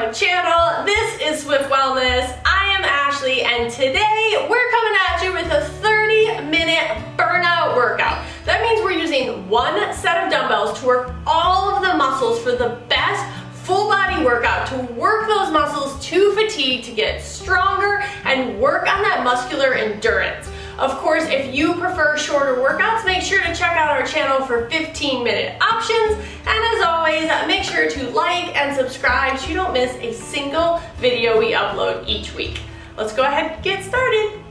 my channel. This is Swift Wellness. I am Ashley, and today we're coming at you with a 30-minute burnout workout. That means we're using one set of dumbbells to work all of the muscles for the best full body workout, to work those muscles to fatigue, to get stronger and work on that muscular endurance. Of course, if you prefer shorter workouts, make sure to check out our channel for 15-minute options. And as always, make sure to like and subscribe so you don't miss a single video we upload each week. Let's go ahead and get started.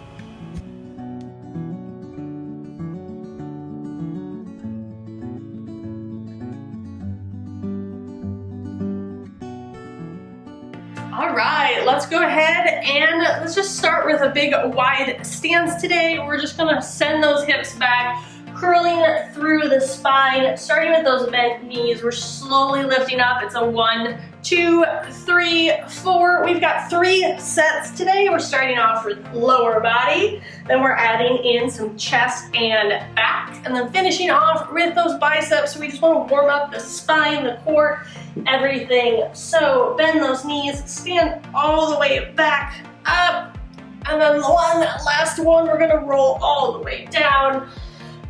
All right, let's go ahead and let's just start with a big wide stance today. We're just gonna send those hips back, curling through the spine, starting with those bent knees. We're slowly lifting up. It's a 1, 2, 3, 4. We've got 3 sets today. We're starting off with lower body, then we're adding in some chest and back, and then finishing off with those biceps. We just want to warm up the spine, the core, everything. So bend those knees, stand all the way back up, and then last one, we're gonna roll all the way down.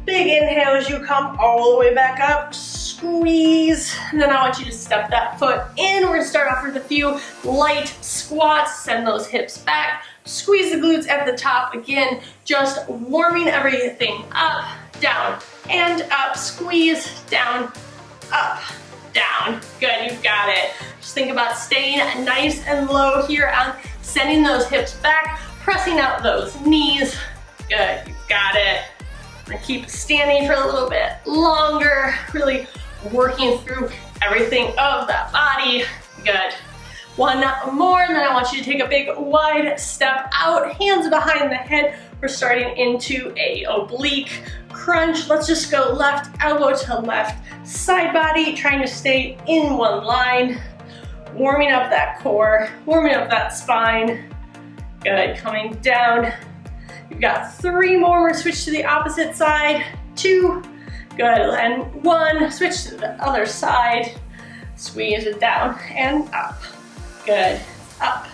Big inhale as you come all the way back up, squeeze, and then I want you to step that foot in. We're gonna start off with a few light squats, send those hips back, squeeze the glutes at the top. Again, just warming everything up, down, and up, squeeze, down, up, down. Good, you've got it. Just think about staying nice and low here on sending those hips back, pressing out those knees. Good, you've got it. And keep standing for a little bit longer, really working through everything of that body. Good. One more, and then I want you to take a big wide step out, hands behind the head. We're starting into a oblique crunch. Let's just go left elbow to left side body, trying to stay in one line, warming up that core, warming up that spine. Good, coming down. You've got 3 more. We're switch to the opposite side. 2, good, and 1. Switch to the other side. Squeeze it down and up. Good, up,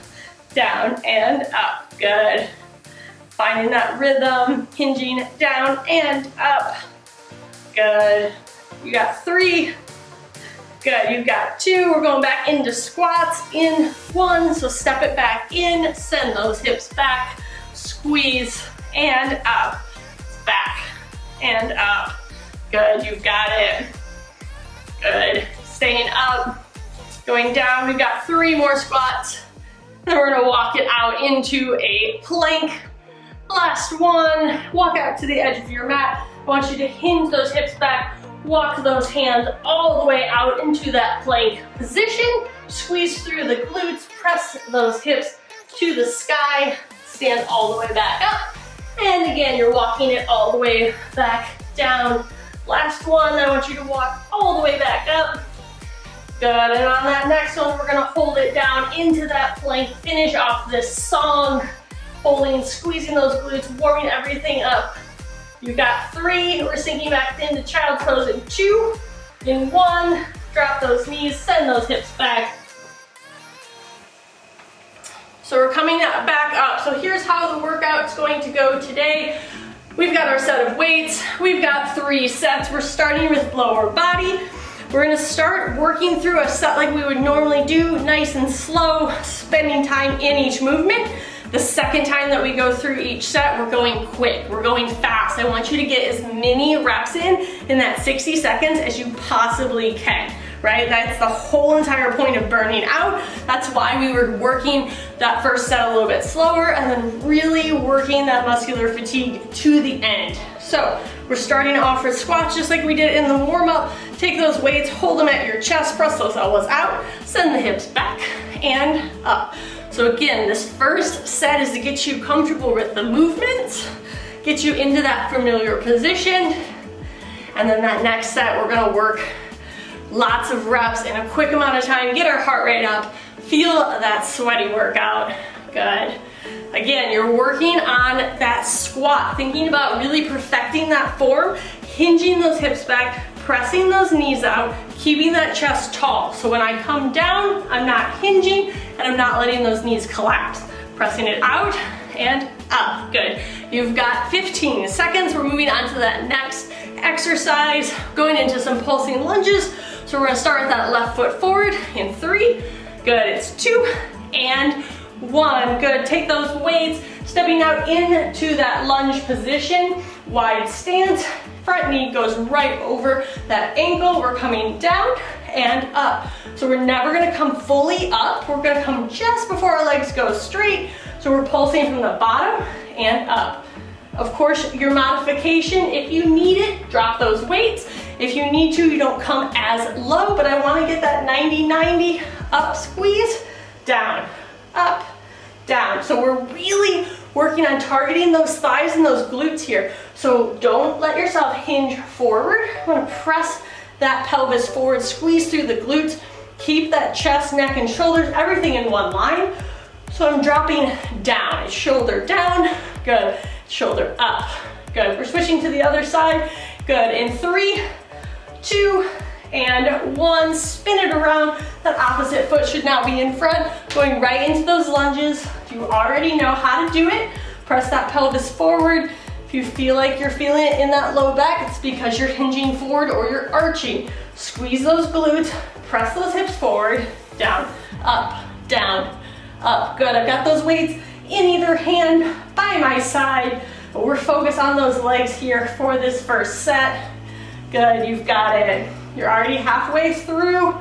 down, and up. Good. Finding that rhythm, hinging down and up. Good. You got 3. Good, you've got 2. We're going back into squats in 1. So step it back in, send those hips back, squeeze, and up, back, and up. Good, you've got it. Good, staying up, going down. We've got 3 more squats. Then we're gonna walk it out into a plank. Last one, walk out to the edge of your mat. I want you to hinge those hips back, walk those hands all the way out into that plank position. Squeeze through the glutes, press those hips to the sky, stand all the way back up. And again, you're walking it all the way back down. Last one, I want you to walk all the way back up. Good, and on that next one, we're gonna hold it down into that plank, finish off this song, holding, squeezing those glutes, warming everything up. You've got 3, we're sinking back into child's pose in 2, in 1, drop those knees, send those hips back. So we're coming back up. So here's how the workout's going to go today. We've got our set of weights. We've got 3 sets. We're starting with lower body. We're gonna start working through a set like we would normally do, nice and slow, spending time in each movement. The second time that we go through each set, we're going quick, we're going fast. I want you to get as many reps in that 60 seconds as you possibly can, right? That's the whole entire point of burning out. That's why we were working that first set a little bit slower and then really working that muscular fatigue to the end. So we're starting off with squats just like we did in the warm up. Take those weights, hold them at your chest, press those elbows out, send the hips back and up. So again, this first set is to get you comfortable with the movements, get you into that familiar position, and then that next set we're gonna work lots of reps in a quick amount of time, get our heart rate up, feel that sweaty workout. Good. Again, you're working on that squat, thinking about really perfecting that form, hinging those hips back, pressing those knees out, keeping that chest tall. So when I come down, I'm not hinging and I'm not letting those knees collapse. Pressing it out and up, good. You've got 15 seconds. We're moving on to that next exercise, going into some pulsing lunges. So we're gonna start with that left foot forward in 3, good, it's 2 and 1, good. Take those weights, stepping out into that lunge position, wide stance, front knee goes right over that ankle. We're coming down and up. So we're never gonna come fully up, we're gonna come just before our legs go straight. So we're pulsing from the bottom and up. Of course, your modification, if you need it, drop those weights. If you need to, you don't come as low, but I wanna get that 90-90, up, squeeze, down, up, down. So we're really working on targeting those thighs and those glutes here. So don't let yourself hinge forward. I wanna press that pelvis forward, squeeze through the glutes, keep that chest, neck, and shoulders, everything in one line. So I'm dropping down, shoulder down, good, shoulder up, good. We're switching to the other side, good. In 3, 2, and 1, spin it around. That opposite foot should now be in front, going right into those lunges. You already know how to do it. Press that pelvis forward. If you feel like you're feeling it in that low back, it's because you're hinging forward or you're arching. Squeeze those glutes, press those hips forward, down, up, down, up. Good, I've got those weights in either hand by my side, but we're focused on those legs here for this first set. Good, you've got it. You're already halfway through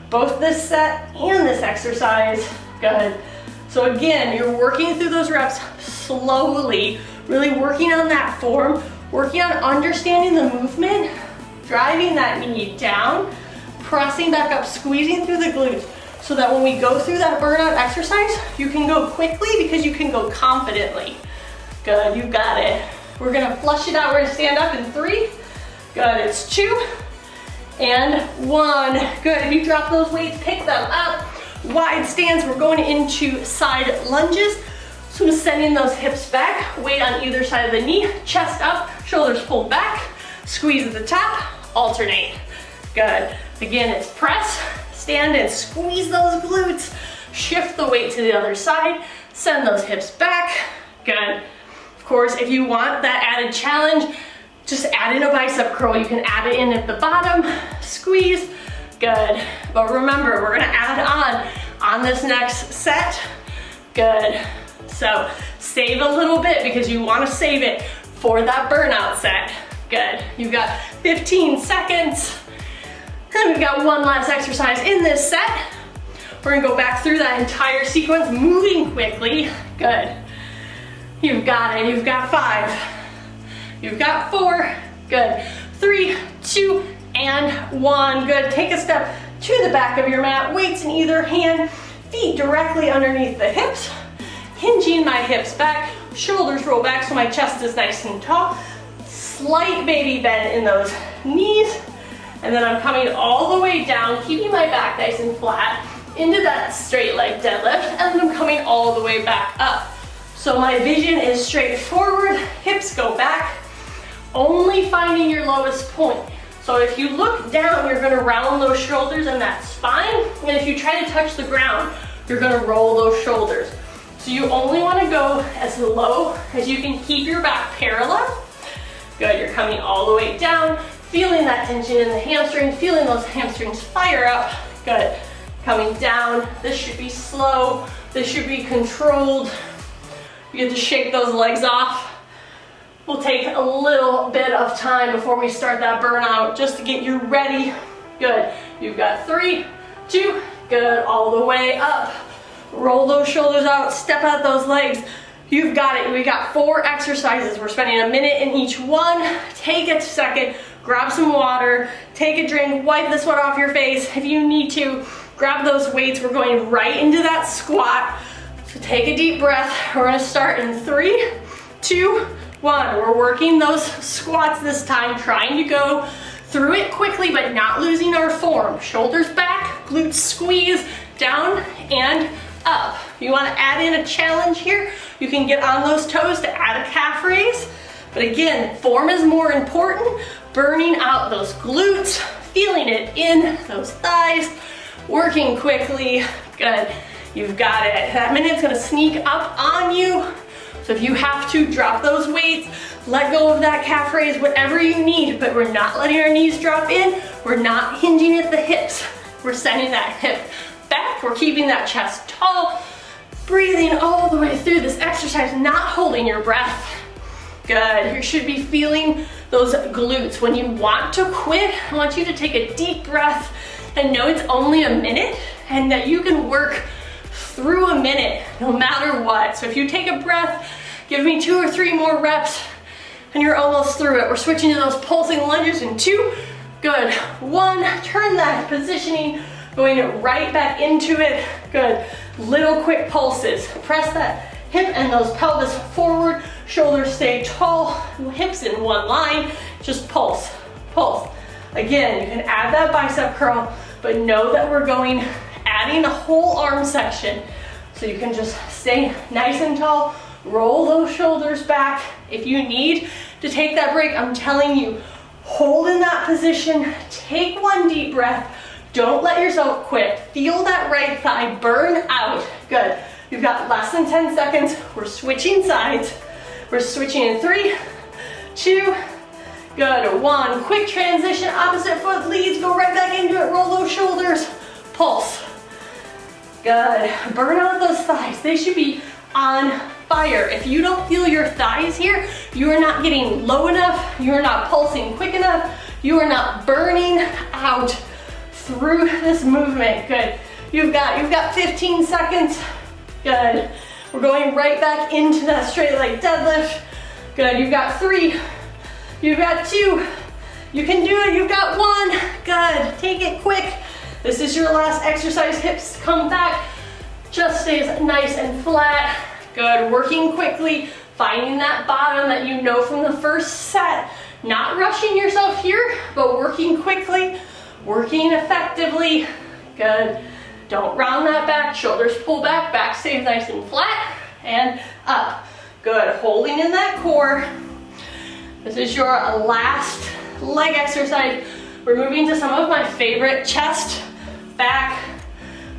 both this set and this exercise. Good. So again, you're working through those reps slowly, really working on that form, working on understanding the movement, driving that knee down, pressing back up, squeezing through the glutes, so that when we go through that burnout exercise, you can go quickly because you can go confidently. Good, you got it. We're gonna flush it out. We're gonna stand up in 3. Good, it's 2 and 1. Good, if you drop those weights, pick them up. Wide stance, we're going into side lunges. So I'm sending those hips back, weight on either side of the knee, chest up, shoulders pulled back, squeeze at the top, alternate. Good, again, it's press, stand and squeeze those glutes, shift the weight to the other side, send those hips back, good. Of course, if you want that added challenge, just add in a bicep curl. You can add it in at the bottom, squeeze, good. But remember, we're gonna add on this next set, good. So save a little bit because you wanna save it for that burnout set, good. You've got 15 seconds. And we've got one last exercise in this set. We're gonna go back through that entire sequence, moving quickly, good. You've got it, you've got 5. You've got 4, good. 3, 2, and 1, good. Take a step to the back of your mat, weights in either hand, feet directly underneath the hips, hinging my hips back, shoulders roll back so my chest is nice and tall, slight baby bend in those knees, and then I'm coming all the way down, keeping my back nice and flat, into that straight leg deadlift, and then I'm coming all the way back up. So my vision is straight forward, hips go back, only finding your lowest point. So if you look down, you're gonna round those shoulders and that spine, and if you try to touch the ground, you're gonna roll those shoulders. So you only wanna go as low as you can keep your back parallel. Good, you're coming all the way down, feeling that tension in the hamstrings, feeling those hamstrings fire up. Good, coming down. This should be slow, this should be controlled. You get to shake those legs off. We'll take a little bit of time before we start that burnout just to get you ready. Good, you've got 3, 2, good, all the way up. Roll those shoulders out, step out those legs. You've got it, we got 4 exercises. We're spending a minute in each one. Take a second, grab some water, take a drink, wipe the sweat off your face. If you need to, grab those weights. We're going right into that squat. So take a deep breath. We're gonna start in 3, 2, 1. We're working those squats this time, trying to go through it quickly, but not losing our form. Shoulders back, glutes squeeze, down and up. You wanna add in a challenge here, you can get on those toes to add a calf raise. But again, form is more important. burning out those glutes, feeling it in those thighs, working quickly. Good, you've got it. That minute's gonna sneak up on you. So if you have to drop those weights, let go of that calf raise, whatever you need, but we're not letting our knees drop in. We're not hinging at the hips. We're sending that hip back. We're keeping that chest tall, breathing all the way through this exercise, not holding your breath. Good, you should be feeling those glutes. When you want to quit, I want you to take a deep breath and know it's only a minute and that you can work through a minute no matter what. So if you take a breath, give me 2 or 3 more reps and you're almost through it. We're switching to those pulsing lunges in 2. Good, 1, turn that positioning, going right back into it. Good, little quick pulses. Press that hip and those pelvis forward, shoulders stay tall, hips in one line, just pulse, pulse. Again, you can add that bicep curl, but know that we're adding the whole arm section. So you can just stay nice and tall, roll those shoulders back. If you need to take that break, I'm telling you, hold in that position, take 1 deep breath, don't let yourself quit. Feel that right thigh burn out. Good, you've got less than 10 seconds. We're switching sides. We're switching in 3, 2, good, 1. Quick transition, opposite foot leads, go right back into it, roll those shoulders, pulse. Good, burn out those thighs. They should be on fire. If you don't feel your thighs here, you are not getting low enough, you are not pulsing quick enough, you are not burning out through this movement. Good, you've got 15 seconds. Good, we're going right back into that straight leg deadlift. Good, you've got 3, you've got 2, you can do it, you've got 1. Good, take it quick. This is your last exercise. Hips come back, chest stays nice and flat. Good, working quickly, finding that bottom that you know from the first set. Not rushing yourself here, but working quickly, working effectively. Good, don't round that back, shoulders pull back, back stays nice and flat, and up. Good, holding in that core. This is your last leg exercise. We're moving to some of my favorite chest, back,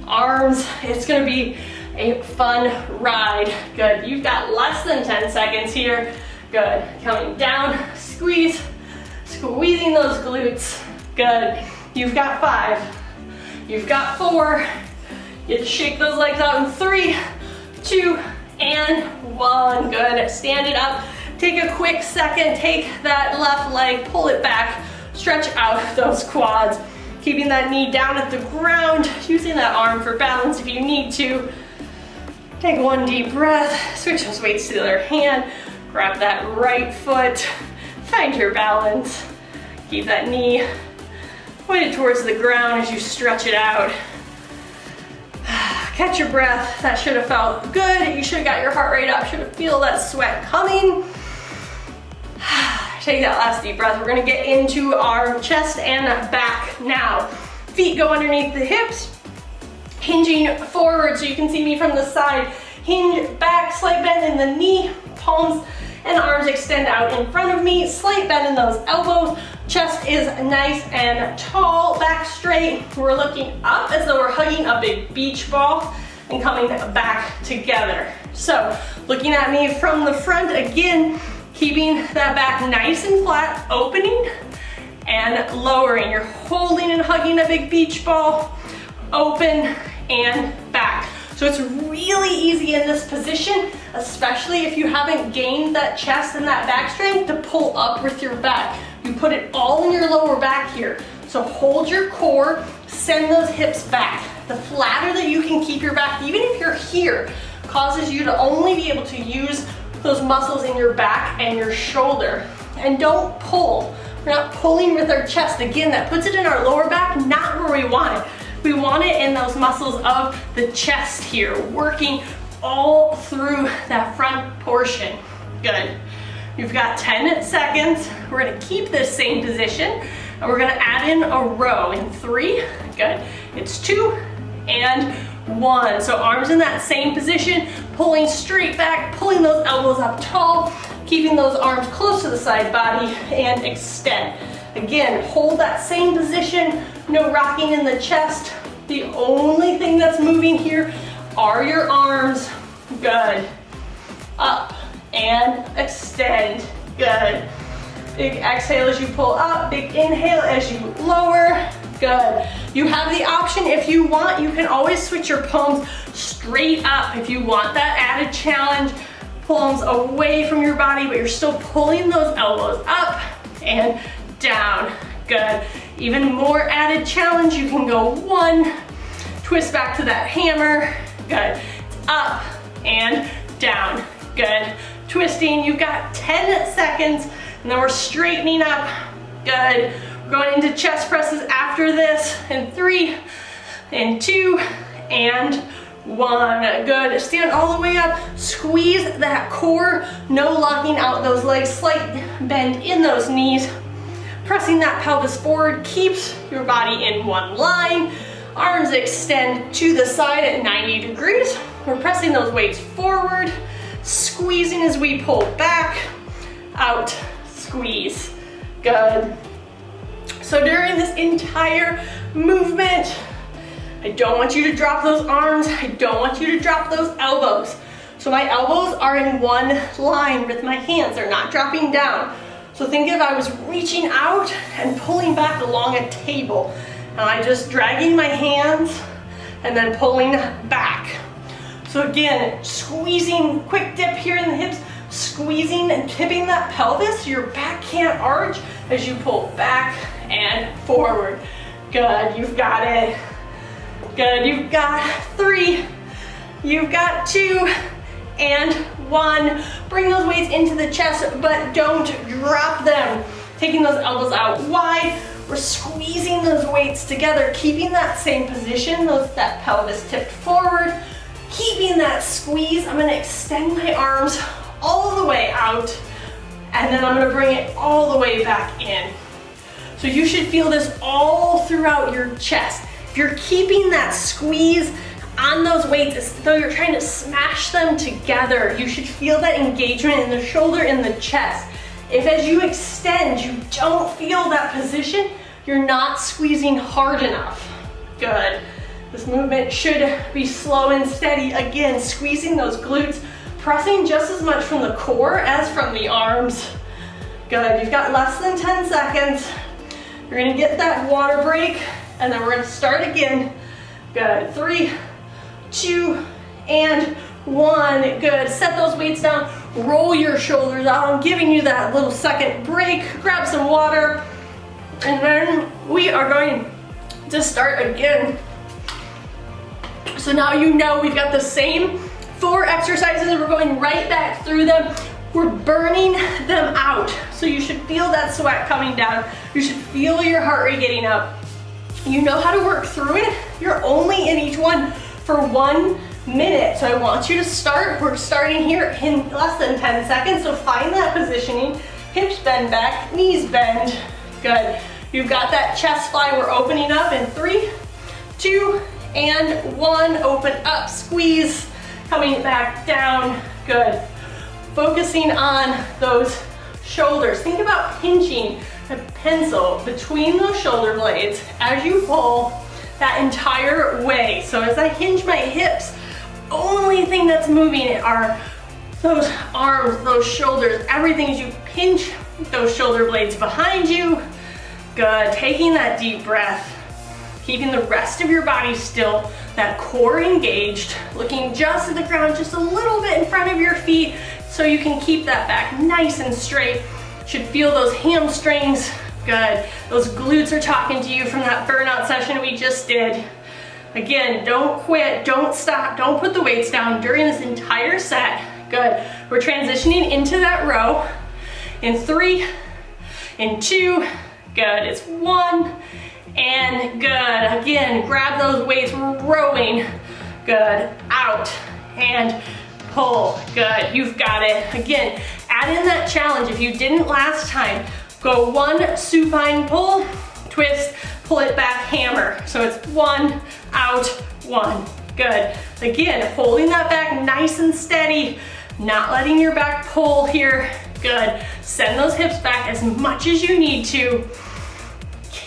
arms. It's gonna be a fun ride. Good, you've got less than 10 seconds here. Good, counting down, squeeze, squeezing those glutes. Good, you've got 5, you've got 4. You shake those legs out in 3, 2, and 1. Good, stand it up. Take a quick second, take that left leg, pull it back, stretch out those quads, keeping that knee down at the ground, using that arm for balance if you need to. Take 1 deep breath, switch those weights to the other hand, grab that right foot, find your balance. Keep that knee pointed towards the ground as you stretch it out. Catch your breath, that should have felt good. You should have got your heart rate up, should have feel that sweat coming. Take that last deep breath. We're gonna get into our chest and back now. Feet go underneath the hips, hinging forward so you can see me from the side. Hinge back, slight bend in the knee, palms and arms extend out in front of me, slight bend in those elbows. Chest is nice and tall, back straight. We're looking up as though we're hugging a big beach ball and coming back together. So looking at me from the front again, keeping that back nice and flat, opening and lowering. You're holding and hugging a big beach ball, open and back. So it's really easy in this position, especially if you haven't gained that chest and that back strength, to pull up with your back. You put it all in your lower back here. So hold your core, send those hips back. The flatter that you can keep your back, even if you're here, causes you to only be able to use those muscles in your back and your shoulder. And don't pull. We're not pulling with our chest. Again, that puts it in our lower back, not where we want it. We want it in those muscles of the chest here, working all through that front portion. Good. You've got 10 seconds. We're gonna keep this same position and we're gonna add in a row in 3. Good. It's 2 and 1. So arms in that same position, pulling straight back, pulling those elbows up tall, keeping those arms close to the side body and extend. Again, hold that same position, no rocking in the chest. The only thing that's moving here are your arms. Good. Up and extend. Good. Big exhale as you pull up, big inhale as you lower. Good. You have the option, if you want, you can always switch your palms straight up. If you want that added challenge, palms away from your body, but you're still pulling those elbows up and down. Good. Even more added challenge, you can go one, twist back to that hammer. Good. Up and down. Good. Twisting, you've got 10 seconds, and then we're straightening up. Good. We're going into chest presses after this, in 3, and 2, and 1. Good. Stand all the way up, squeeze that core, no locking out those legs, slight bend in those knees. Pressing that pelvis forward keeps your body in one line. Arms extend to the side at 90 degrees. We're pressing those weights forward, squeezing as we pull back, out, squeeze. Good. So during this entire movement, I don't want you to drop those arms. I don't want you to drop those elbows. So my elbows are in one line with my hands. They're not dropping down. So think if I was reaching out and pulling back along a table, and I just dragging my hands and then pulling back. So again, squeezing, quick dip here in the hips, squeezing and tipping that pelvis. Your back can't arch as you pull back and forward. Good, you've got it. Good, you've got 3, you've got 2, and 1. Bring those weights into the chest, but don't drop them. Taking those elbows out wide. We're squeezing those weights together, keeping that same position, that pelvis tipped forward, keeping that squeeze. I'm gonna extend my arms all the way out, and then I'm gonna bring it all the way back in. So you should feel this all throughout your chest. If you're keeping that squeeze on those weights as though you're trying to smash them together, you should feel that engagement in the shoulder and the chest. If as you extend, you don't feel that position, you're not squeezing hard enough. Good. This movement should be slow and steady. Again, squeezing those glutes, pressing just as much from the core as from the arms. Good, you've got less than 10 seconds. You're gonna get that water break, and then we're gonna start again. Good, 3, 2, and 1. Good, set those weights down, roll your shoulders out. I'm giving you that little second break. Grab some water, and then we are going to start again. So now you know we've got the same 4 exercises. We're going right back through them. We're burning them out. So you should feel that sweat coming down. You should feel your heart rate getting up. You know how to work through it. You're only in each one for 1 minute. So I want you to start. We're starting here in less than 10 seconds. So find that positioning. Hips bend back, knees bend. Good. You've got that chest fly. We're opening up in 3, 2, and 1. Open up, squeeze, coming back down. Good. Focusing on those shoulders. Think about pinching a pencil between those shoulder blades as you pull that entire way. So as I hinge my hips, only thing that's moving are those arms, those shoulders, everything as you pinch those shoulder blades behind you. Good, taking that deep breath, keeping the rest of your body still, that core engaged, looking just at the ground, just a little bit in front of your feet so you can keep that back nice and straight. Should feel those hamstrings. Good, those glutes are talking to you from that burnout session we just did. Again, don't quit, don't stop, don't put the weights down during this entire set. Good, we're transitioning into that row in 3, in 2, good, it's 1, and good. Again, grab those weights, rowing. Good, out, and pull. Good, you've got it. Again, add in that challenge. If you didn't last time, go 1 supine pull, twist, pull it back, hammer. So it's 1, out, 1. Good. Again, holding that back nice and steady, not letting your back pull here. Good. Send those hips back as much as you need to.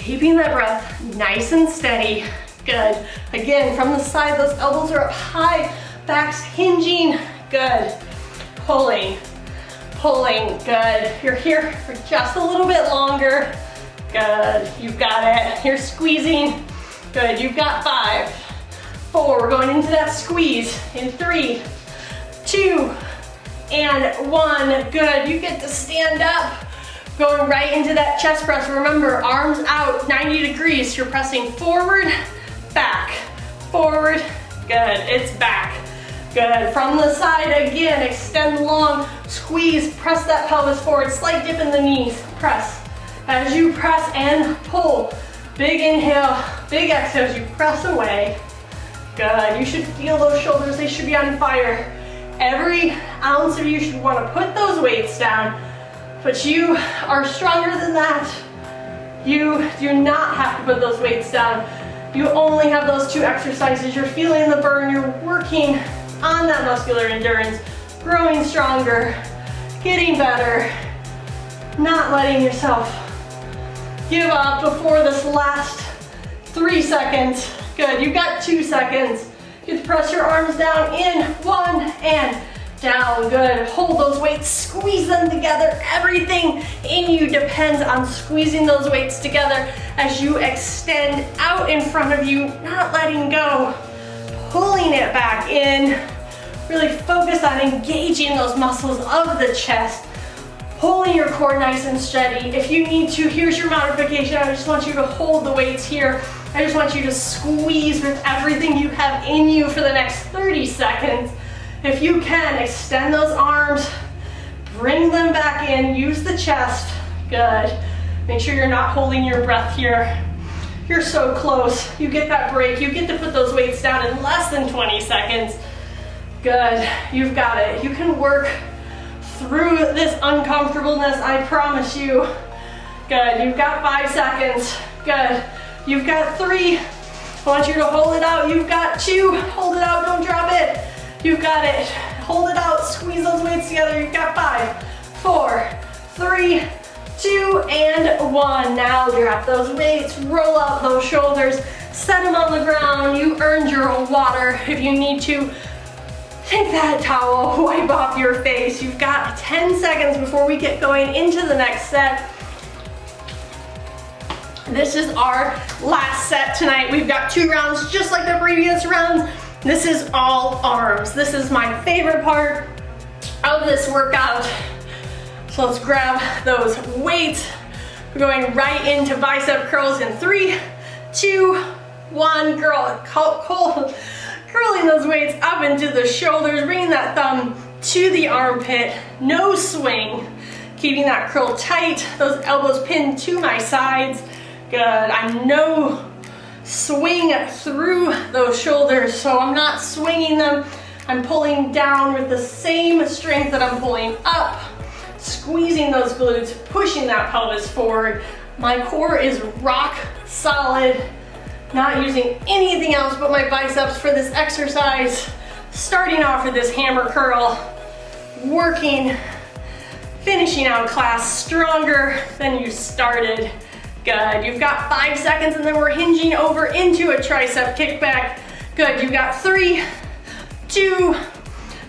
Keeping that breath nice and steady. Good. Again, from the side, those elbows are up high, back's hinging. Good. Pulling, pulling. Good. You're here for just a little bit longer. Good. You've got it. You're squeezing. Good. You've got 5, 4. We're going into that squeeze in 3, 2, and 1. Good. You get to stand up. Going right into that chest press. Remember, arms out, 90 degrees. You're pressing forward, back, forward. Good. It's back. Good. From the side again, extend long, squeeze, press that pelvis forward, slight dip in the knees, press. As you press and pull, big inhale, big exhale as you press away. Good. You should feel those shoulders, they should be on fire. Every ounce of you should want to put those weights down, but you are stronger than that. You do not have to put those weights down. You only have those 2 exercises. You're feeling the burn, you're working on that muscular endurance, growing stronger, getting better, not letting yourself give up before this last 3 seconds. Good, you've got 2 seconds. You have to press your arms down in 1 and down. Good, hold those weights, squeeze them together. Everything in you depends on squeezing those weights together as you extend out in front of you, not letting go, pulling it back in. Really focus on engaging those muscles of the chest, holding your core nice and steady. If you need to, here's your modification. I just want you to hold the weights here. I just want you to squeeze with everything you have in you for the next 30 seconds. If you can, extend those arms, bring them back in, use the chest. Good. Make sure you're not holding your breath here. You're so close. You get that break. You get to put those weights down in less than 20 seconds. Good. You've got it. You can work through this uncomfortableness, I promise you. Good. You've got 5 seconds. Good. You've got 3. I want you to hold it out. You've got 2. Hold it out. Don't drop it. You've got it. Hold it out. Squeeze those weights together. You've got 5, 4, 3, 2, and 1. Now drop those weights. Roll out those shoulders. Set them on the ground. You earned your water. If you need to, take that towel, wipe off your face. You've got 10 seconds before we get going into the next set. This is our last set tonight. We've got 2 rounds just like the previous rounds. This is all arms. This is my favorite part of this workout. So let's grab those weights. We're going right into bicep curls in 3, 2, 1. Curling those weights up into the shoulders, bringing that thumb to the armpit. No swing. Keeping that curl tight. Those elbows pinned to my sides. Good. I'm no swing through those shoulders, so I'm not swinging them. I'm pulling down with the same strength that I'm pulling up, squeezing those glutes, pushing that pelvis forward. My core is rock solid, not using anything else but my biceps for this exercise. Starting off with this hammer curl, working, finishing out class stronger than you started. Good, you've got 5 seconds and then we're hinging over into a tricep kickback. Good, you've got 3, 2,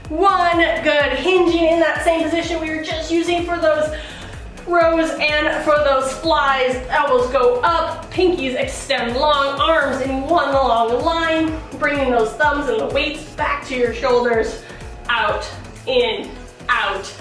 1. Good, hinging in that same position we were just using for those rows and for those flies. Elbows go up, pinkies extend long, arms in one long line, bringing those thumbs and the weights back to your shoulders. Out, in, out.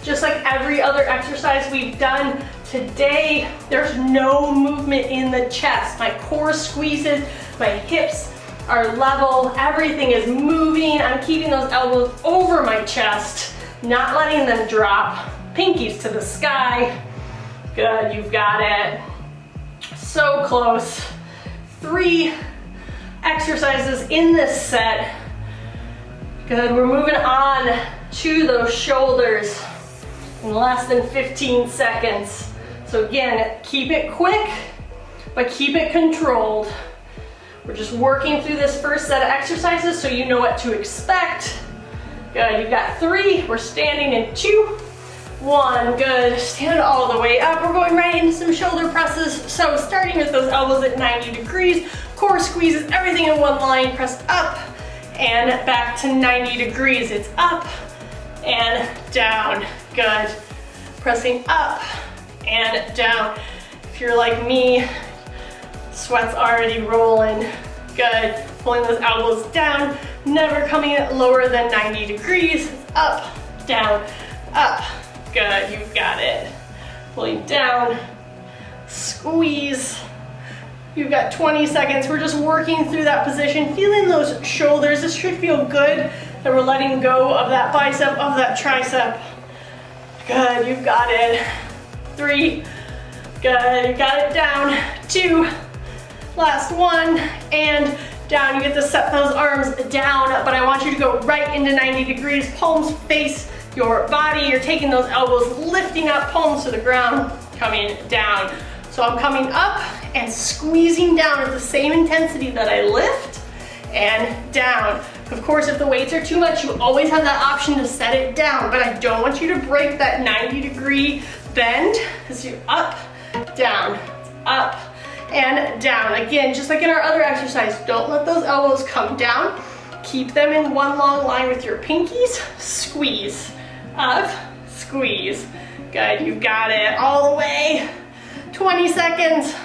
Just like every other exercise we've done today, there's no movement in the chest. My core squeezes, my hips are level, everything is moving. I'm keeping those elbows over my chest, not letting them drop. Pinkies to the sky. Good, you've got it. So close. 3 exercises in this set. Good, we're moving on to those shoulders in less than 15 seconds. So again, keep it quick, but keep it controlled. We're just working through this first set of exercises so you know what to expect. Good, you've got 3, we're standing in 2, 1, good. Stand all the way up. We're going right into some shoulder presses. So starting with those elbows at 90 degrees, core squeezes everything in one line, press up and back to 90 degrees. It's up and down, good. Pressing up and down. If you're like me, sweat's already rolling, good. Pulling those elbows down, never coming lower than 90 degrees. It's up, down, up. Good, you've got it. Pulling down, squeeze. You've got 20 seconds. We're just working through that position, feeling those shoulders. This should feel good that we're letting go of that bicep, of that tricep. Good, you've got it. 3, good, you got it down. 2, last 1, and down. You get to set those arms down, but I want you to go right into 90 degrees. Palms face your body. You're taking those elbows, lifting up, palms to the ground, coming down. So I'm coming up and squeezing down at the same intensity that I lift and down. Of course, if the weights are too much, you always have that option to set it down, but I don't want you to break that 90-degree bend as you up, down, up, and down. Again, just like in our other exercise, don't let those elbows come down. Keep them in one long line with your pinkies. Squeeze, up, squeeze. Good, you've got it all the way. 20 seconds.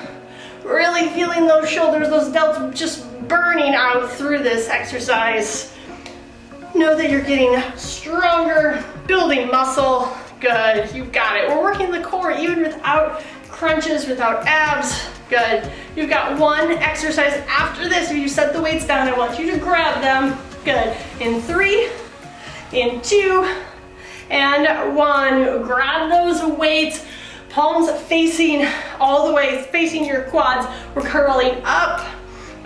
Really feeling those shoulders, those delts just burning out through this exercise. Know that you're getting stronger, building muscle. Good, you've got it. We're working the core even without crunches, without abs. Good. You've got 1 exercise after this. If you set the weights down, I want you to grab them. Good. In 3, in 2, and 1. Grab those weights. Palms facing all the way, facing your quads. We're curling up.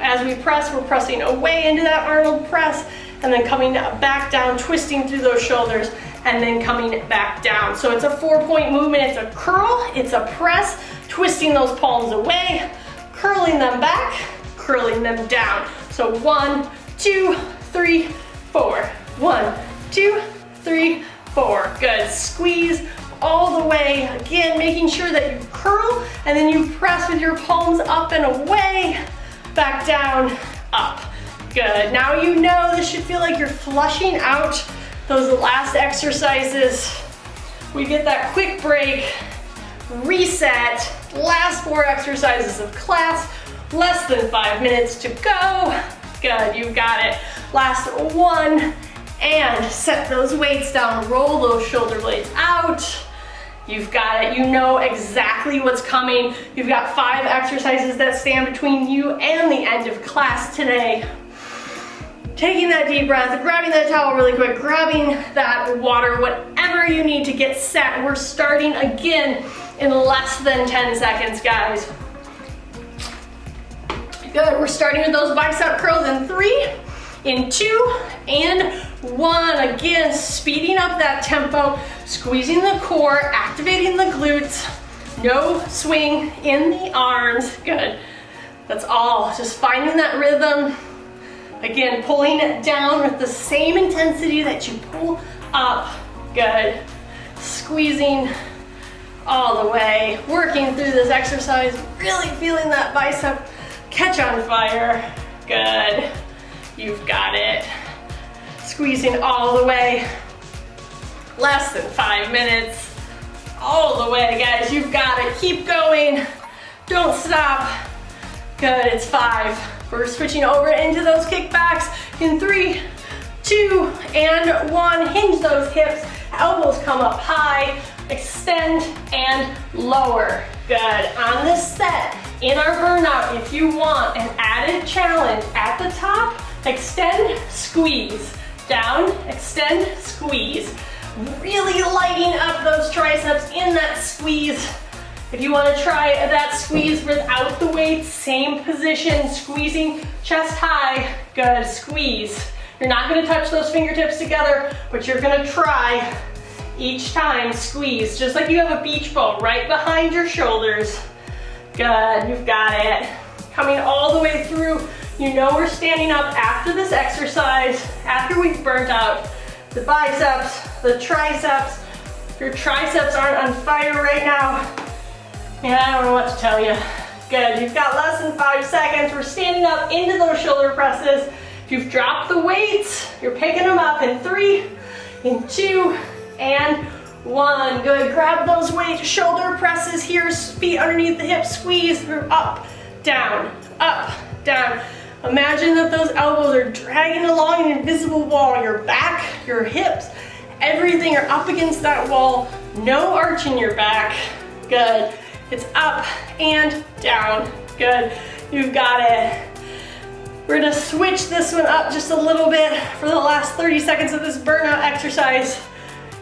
As we press, we're pressing away into that Arnold press, and then coming back down, twisting through those shoulders, and then coming back down. So it's a 4-point movement. It's a curl, it's a press, twisting those palms away, curling them back, curling them down. So 1, 2, 3, 4. 1, 2, 3, 4. Good. Squeeze all the way. Again, making sure that you curl and then you press with your palms up and away, back down, up. Good. Now you know this should feel like you're flushing out those last exercises. We get that quick break, reset, last 4 exercises of class, less than 5 minutes to go. Good, you got it. Last 1, and set those weights down, roll those shoulder blades out. You've got it, you know exactly what's coming. You've got 5 exercises that stand between you and the end of class today. Taking that deep breath, grabbing that towel really quick, grabbing that water, whatever you need to get set. We're starting again in less than 10 seconds, guys. Good, we're starting with those bicep curls in 3, in 2, and 1. Again, speeding up that tempo, squeezing the core, activating the glutes. No swing in the arms. Good. That's all. Just finding that rhythm. Again, pulling it down with the same intensity that you pull up. Good. Squeezing all the way. Working through this exercise. Really feeling that bicep catch on fire. Good. You've got it. Squeezing all the way. Less than 5 minutes. All the way, guys. You've got it. Keep going. Don't stop. Good. It's 5. We're switching over into those kickbacks in 3, 2, and 1. Hinge those hips. Elbows come up high. Extend and lower. Good. On this set, in our burnout, if you want an added challenge at the top, extend, squeeze. Down, extend, squeeze. Really lighting up those triceps in that squeeze. If you want to try that squeeze without the weight, same position, squeezing chest high. Good, squeeze. You're not going to touch those fingertips together, but you're going to try each time, squeeze. Just like you have a beach ball right behind your shoulders. Good, you've got it. Coming all the way through. You know we're standing up after this exercise, after we've burnt out the biceps, the triceps, Your triceps aren't on fire right now. Yeah, I don't know what to tell you. Good, you've got less than 5 seconds. We're standing up into those shoulder presses. If you've dropped the weights, you're picking them up in 3, in 2, and 1. Good, grab those weight shoulder presses here, feet underneath the hips, squeeze, up, down, up, down. Imagine that those elbows are dragging along an invisible wall. Your back, your hips, everything are up against that wall. No arch in your back. Good. It's up and down. Good. You've got it. We're gonna switch this one up just a little bit for the last 30 seconds of this burnout exercise.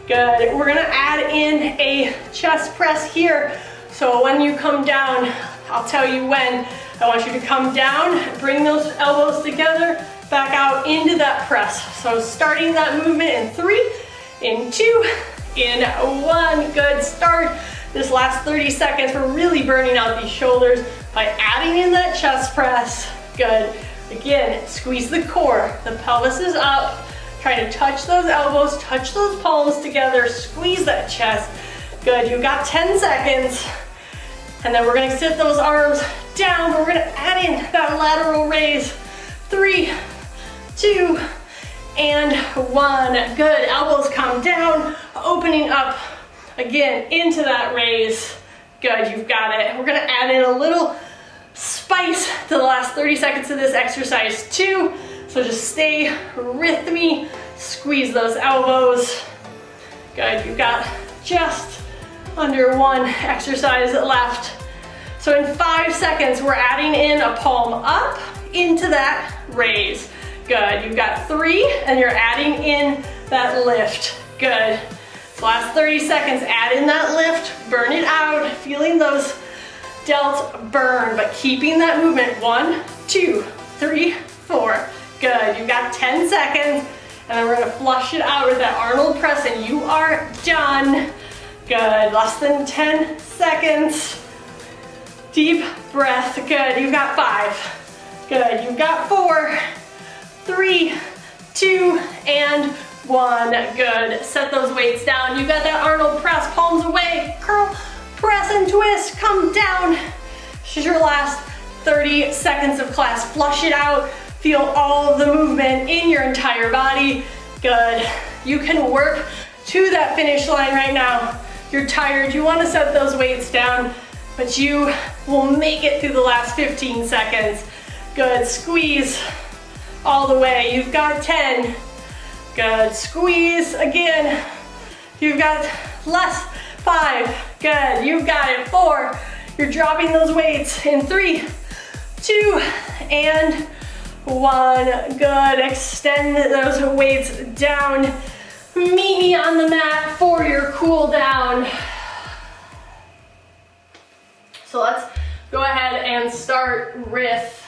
Good. We're gonna add in a chest press here. So when you come down, I'll tell you when. I want you to come down, bring those elbows together, back out into that press. So starting that movement in 3, in 2, in 1. Good start. This last 30 seconds, we're really burning out these shoulders by adding in that chest press. Good. Again, squeeze the core. The pelvis is up. Try to touch those elbows, touch those palms together, squeeze that chest. Good, you've got 10 seconds. And then we're gonna sit those arms down, but we're gonna add in that lateral raise. 3, 2, and 1. Good, elbows come down, opening up again into that raise. Good, you've got it. We're gonna add in a little spice to the last 30 seconds of this exercise too. So just stay with me, squeeze those elbows. Good, you've got just under 1 exercise left. So in 5 seconds, we're adding in a palm up into that raise. Good, you've got 3 and you're adding in that lift. Good, so last 30 seconds, add in that lift, burn it out, feeling those delts burn, but keeping that movement. 1, 2, 3, 4. Good, you've got 10 seconds, and then we're gonna flush it out with that Arnold press, and you are done. Good, less than 10 seconds. Deep breath, good, you've got 5. Good, you've got 4, 3, 2, and 1. Good, set those weights down. You've got that Arnold press, palms away, curl, press and twist, come down. This is your last 30 seconds of class. Flush it out. Feel all of the movement in your entire body. Good. You can work to that finish line right now. You're tired, you want to set those weights down, but you will make it through the last 15 seconds. Good, squeeze all the way. You've got 10. Good, squeeze again. You've got less, 5. Good, you've got it, 4. You're dropping those weights in 3, 2, and 1. Good, extend those weights down. Meet me on the mat for your cool down. So let's go ahead and start with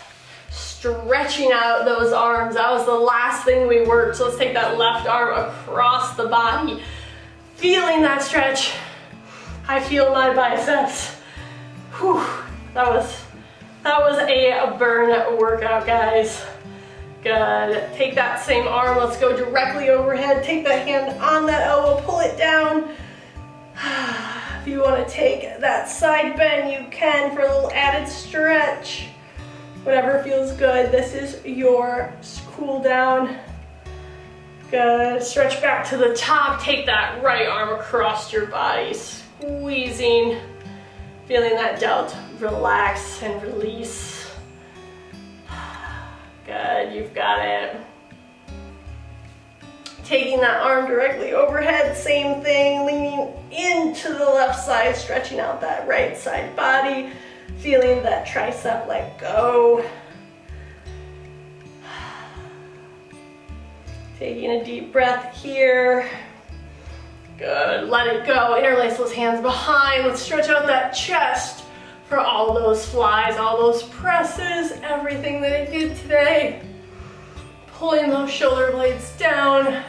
stretching out those arms. That was the last thing we worked. So let's take that left arm across the body. Feeling that stretch. I feel my biceps. Whew, that was a burn workout, guys. Good. Take that same arm. Let's go directly overhead. Take that hand on that elbow. Pull it down. If you want to take that side bend, you can for a little added stretch. Whatever feels good. This is your cool down. Good. Stretch back to the top. Take that right arm across your body. Squeezing. Feeling that delt relax and release. Good, you've got it. Taking that arm directly overhead, same thing, leaning into the left side, stretching out that right side body, feeling that tricep let go. Taking a deep breath here. Good, let it go. Interlace those hands behind. Let's stretch out that chest for all those flies, all those presses, everything that I did today. Pulling those shoulder blades down.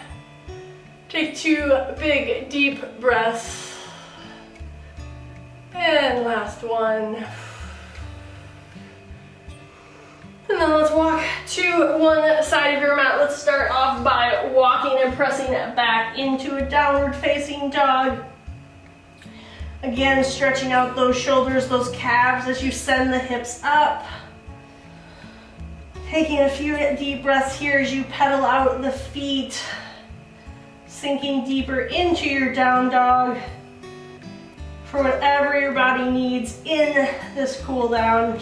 Take 2 big, deep breaths. And last one. And then let's walk to one side of your mat. Let's start off by walking and pressing it back into a downward facing dog. Again, stretching out those shoulders, those calves as you send the hips up. Taking a few deep breaths here as you pedal out the feet. Sinking deeper into your down dog for whatever your body needs in this cool down.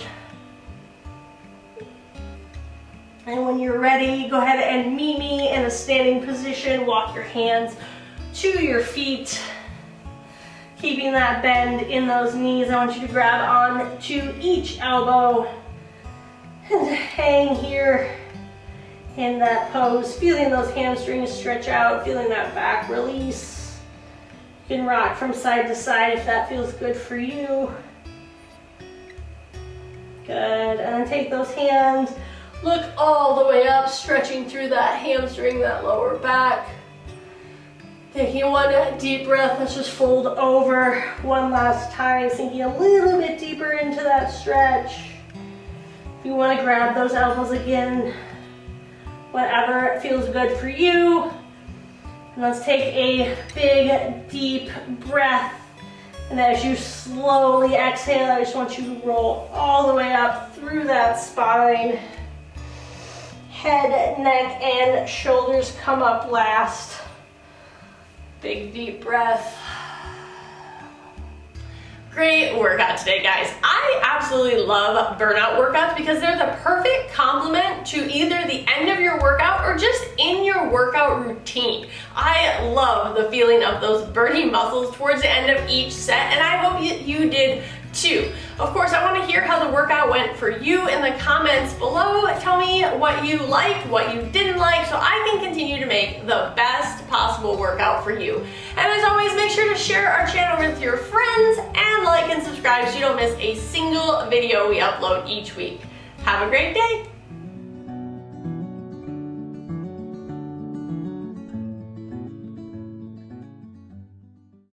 And when you're ready, go ahead and meet me in a standing position. Walk your hands to your feet. Keeping that bend in those knees. I want you to grab on to each elbow and hang here in that pose. Feeling those hamstrings stretch out, feeling that back release. You can rock from side to side if that feels good for you. Good, and then take those hands, look all the way up, stretching through that hamstring, that lower back. Taking one deep breath, let's just fold over one last time, sinking a little bit deeper into that stretch. If you want to grab those elbows again, whatever feels good for you. And let's take a big, deep breath. And as you slowly exhale, I just want you to roll all the way up through that spine. Head, neck, and shoulders come up last. Big deep breath. Great workout today, guys. I absolutely love burnout workouts because they're the perfect complement to either the end of your workout or just in your workout routine. I love the feeling of those burning muscles towards the end of each set, and I hope you did too. Of course, I want to hear how the workout went for you in the comments below. Tell me what you liked, what you didn't like, so I can continue to make the best possible workout for you. And as always, make sure to share our channel with your friends and like and subscribe so you don't miss a single video we upload each week. Have a great day.